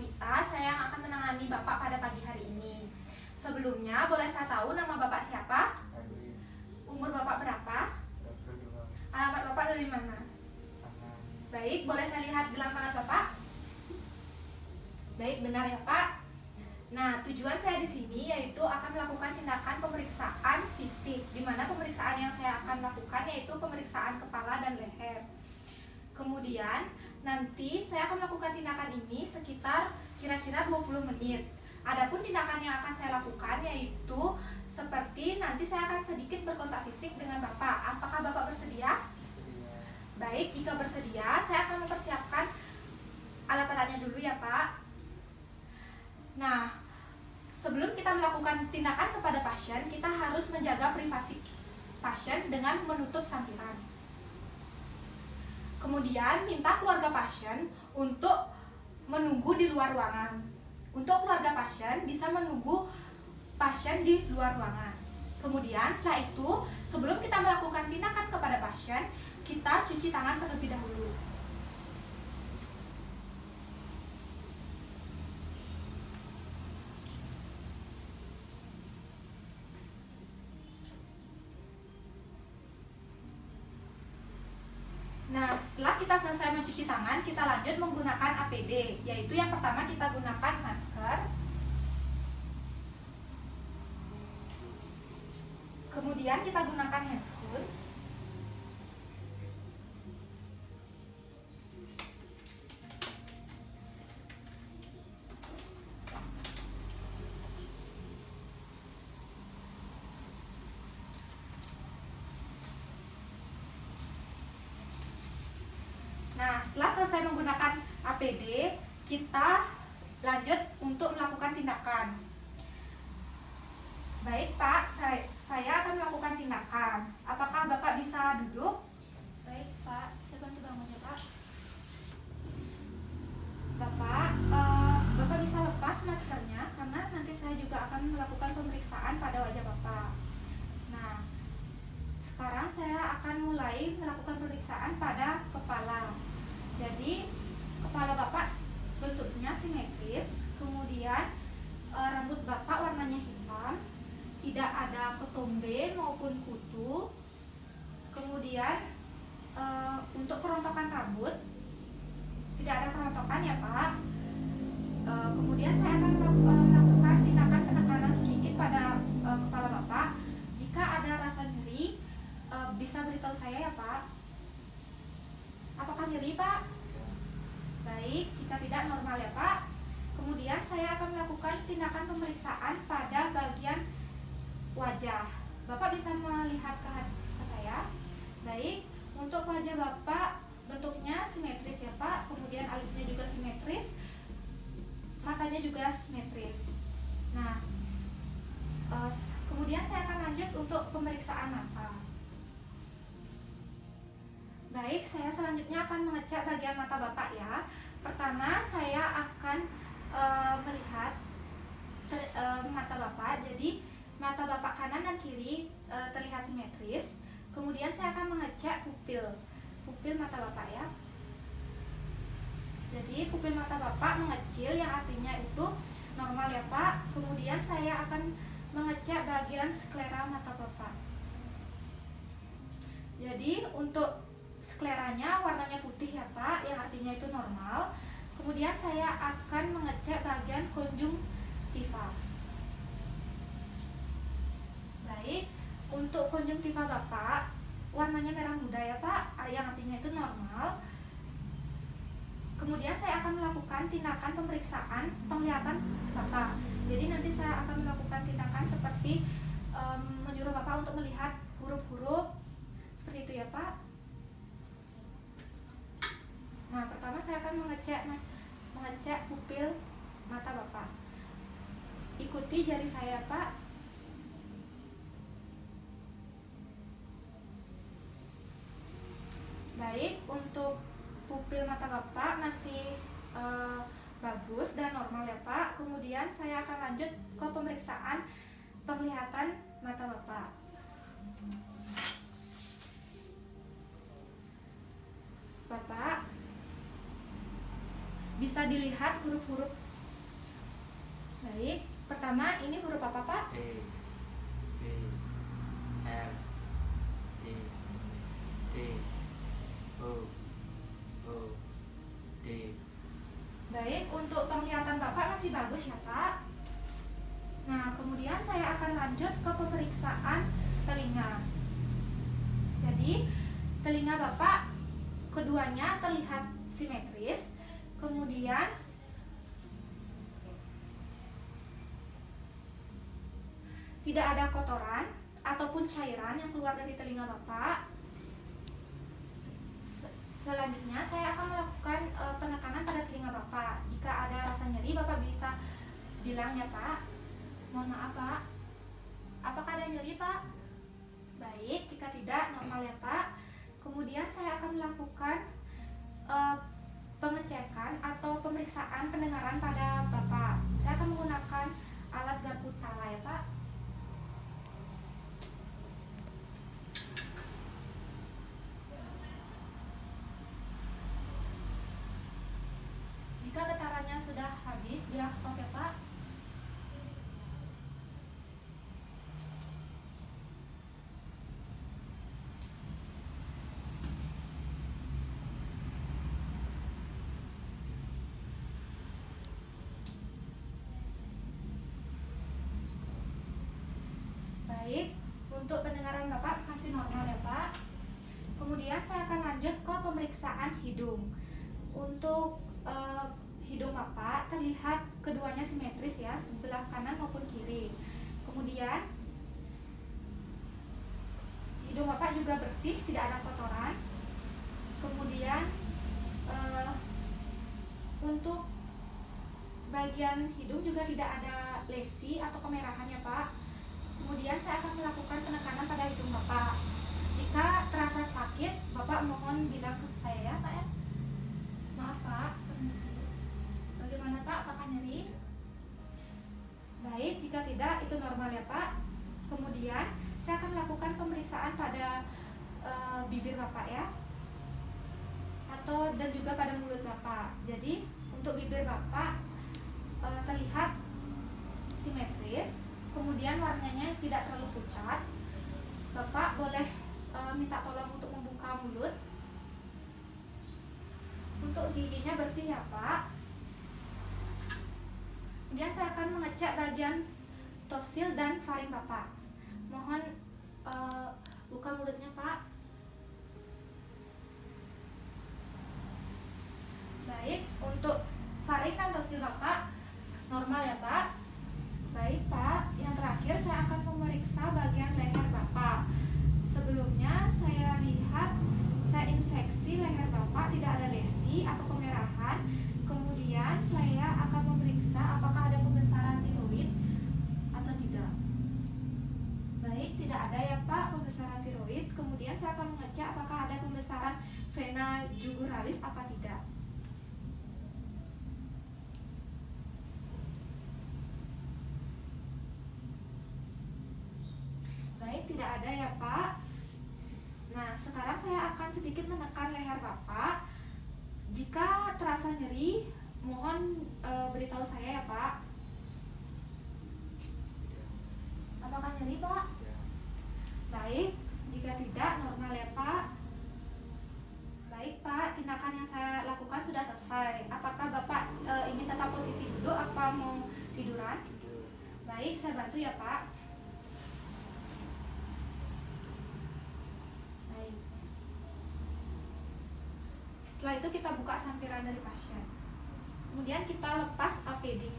Novita, saya yang akan menangani Bapak pada pagi hari ini. Sebelumnya, boleh saya tahu nama Bapak siapa? Habis Umur Bapak berapa? berdua Alamat Bapak dari mana? tangan Baik, boleh saya lihat gelang tangan Bapak? Baik, benar ya Pak. Nah, tujuan saya di sini yaitu akan melakukan tindakan pemeriksaan fisik, di mana pemeriksaan yang saya akan lakukan yaitu pemeriksaan kepala dan leher. Kemudian, nanti saya akan melakukan tindakan ini sekitar kira-kira 20 menit. Adapun tindakan yang akan saya lakukan yaitu seperti nanti saya akan sedikit berkontak fisik dengan Bapak. Apakah Bapak bersedia? sedia. Baik, jika bersedia, saya akan mempersiapkan alat-alatnya dulu ya Pak. Nah, sebelum kita melakukan tindakan kepada pasien, kita harus menjaga privasi pasien dengan menutup sampiran. Kemudian, minta keluarga pasien untuk menunggu di luar ruangan. Untuk keluarga pasien bisa menunggu pasien di luar ruangan. Kemudian, setelah itu, sebelum kita melakukan tindakan kepada pasien, kita cuci tangan terlebih dahulu. Nah, setelah kita selesai mencuci tangan, kita lanjut menggunakan APD, yaitu yang pertama kita gunakan masker. Kemudian kita gunakan handscoon. Nah, setelah selesai menggunakan APD, kita lanjut untuk melakukan tindakan. Baik Pak, saya akan melakukan tindakan. Apakah Bapak bisa duduk? Baik Pak, saya bantu bangun ya Pak. Bapak bisa lepas maskernya karena nanti saya juga akan melakukan pemeriksaan pada wajah Bapak. Nah, sekarang saya akan mulai melakukan pemeriksaan pada kepala. Jadi, kepala Bapak bentuknya simetris, kemudian rambut Bapak warnanya hitam, tidak ada ketombe maupun kutu. Kemudian untuk kerontokan rambut tidak ada kerontokan ya Pak. Kemudian saya akan melakukan tindakan penekanan sedikit pada kepala Bapak. Jika ada rasa nyeri, bisa beritahu saya ya Pak. Apakah nyeri Pak? Baik, jika tidak normal ya Pak. Kemudian saya akan melakukan tindakan pemeriksaan pada bagian wajah. Bapak bisa melihat ke saya. Baik, untuk wajah Bapak bentuknya simetris ya Pak. Kemudian alisnya juga simetris, matanya juga simetris. Nah, kemudian saya akan lanjut untuk pemeriksaan mata. Baik, saya selanjutnya akan mengecek bagian mata Bapak ya. Pertama, saya akan melihat mata Bapak. Jadi, mata Bapak kanan dan kiri terlihat simetris. Kemudian saya akan mengecek pupil mata Bapak ya. Jadi, pupil mata Bapak mengecil, yang artinya itu normal ya Pak. Kemudian saya akan mengecek bagian sklera mata Bapak. Jadi, untuk skleranya warnanya putih ya Pak, yang artinya itu normal. Kemudian saya akan mengecek bagian konjungtiva. Baik, untuk konjungtiva Bapak warnanya merah muda ya Pak, yang artinya itu normal. Kemudian saya akan melakukan tindakan pemeriksaan penglihatan Bapak. Jadi nanti saya akan melakukan tindakan seperti menyuruh Bapak untuk melihat huruf-huruf seperti itu ya Pak. Nah, pertama saya akan mengecek pupil mata Bapak. Ikuti jari saya, Pak. Baik, untuk pupil mata Bapak masih bagus dan normal ya Pak. Kemudian saya akan lanjut ke pemeriksaan penglihatan mata Bapak. Bapak bisa dilihat huruf-huruf Baik, pertama ini huruf apa Pak? E, B, L, C, D, O, D. Baik, untuk penglihatan Bapak masih bagus ya Pak. Nah, kemudian saya akan lanjut ke pemeriksaan telinga. Jadi, telinga Bapak keduanya terlihat simetris. Kemudian tidak ada kotoran ataupun cairan yang keluar dari telinga Bapak. Selanjutnya saya akan melakukan penekanan pada telinga Bapak. Jika ada rasa nyeri, Bapak bisa bilang ya Pak. Mohon maaf Pak. Apakah ada nyeri Pak? Baik, jika tidak normal ya Pak. Kemudian saya akan melakukan pengecekan atau pemeriksaan pendengaran pada Bapak. Saya akan menggunakan alat garpu tala ya Pak. Jika getarannya sudah habis, bilang stop ya Pak. Baik, untuk pendengaran Bapak masih normal ya Pak. Kemudian saya akan lanjut ke pemeriksaan hidung. Untuk hidung Bapak terlihat keduanya simetris ya, sebelah kanan maupun kiri. Kemudian hidung Bapak juga bersih, tidak ada kotoran. Kemudian untuk bagian hidung juga tidak ada lesi atau kemerahan ya Pak. Kemudian saya akan melakukan penekanan pada hidung Bapak. Jika terasa sakit, Bapak mohon bilang ke saya ya Pak ya. Maaf Pak. Bagaimana Pak? Apakah nyeri? Baik, jika tidak itu normal ya Pak. Kemudian saya akan melakukan pemeriksaan pada bibir Bapak ya, dan juga pada mulut Bapak. Jadi untuk bibir Bapak terlihat simetris, kemudian warnanya tidak terlalu pucat. Bapak boleh minta tolong untuk membuka mulut. Untuk giginya bersih ya Pak. Kemudian saya akan mengecek bagian tonsil dan faring Bapak. Mohon buka mulutnya Pak. Baik, untuk faring dan tonsil Bapak normal ya Pak. Baik Pak, yang terakhir saya akan memeriksa bagian leher Bapak. Sebelumnya saya lihat saya infeksi leher Bapak, tidak ada lesi atau kemerahan. Kemudian saya akan memeriksa apakah ada pembesaran tiroid atau tidak. Baik, tidak ada ya Pak pembesaran tiroid. Kemudian saya akan mengecek apakah ada pembesaran vena juguralis apa tidak. Baik, tidak ada ya Pak. Nah, sekarang saya akan sedikit menekan leher Bapak. Jika terasa nyeri, mohon beritahu saya ya Pak. Apakah nyeri Pak? Baik, jika tidak normal ya Pak. Baik Pak, tindakan yang saya lakukan sudah selesai. Apakah Bapak ingin tetap posisi duduk apa mau tiduran? Baik, saya bantu ya Pak. Baik. Setelah itu kita buka sampiran dari pasien. Kemudian kita lepas APD.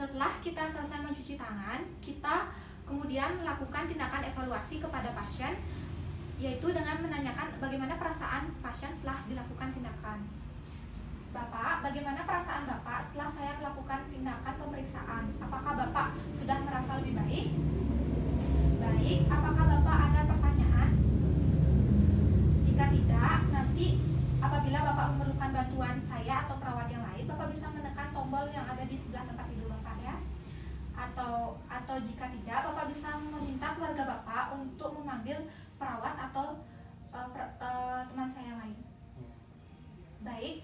Setelah kita selesai mencuci tangan, kita kemudian melakukan tindakan evaluasi kepada pasien, yaitu dengan menanyakan bagaimana perasaan pasien setelah dilakukan tindakan. Bapak, bagaimana perasaan Bapak setelah saya melakukan tindakan pemeriksaan? Apakah Bapak sudah merasa lebih baik? Baik, apakah Bapak ada pertanyaan? Jika tidak, nanti apabila Bapak memerlukan bantuan saya atau perawat yang lain, Bapak bisa menekan tombol yang ada di sebelah tempat tidur Bapak ya. Atau jika tidak, Bapak bisa meminta keluarga Bapak untuk memanggil perawat atau teman saya yang lain. Baik,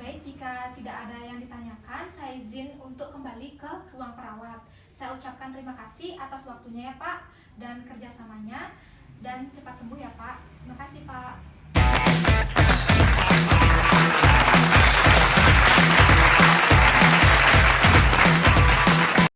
baik, jika tidak ada yang ditanyakan, saya izin untuk kembali ke ruang perawat. Saya ucapkan terima kasih atas waktunya ya Pak, dan kerjasamanya, dan cepat sembuh ya Pak. Terima kasih Pak.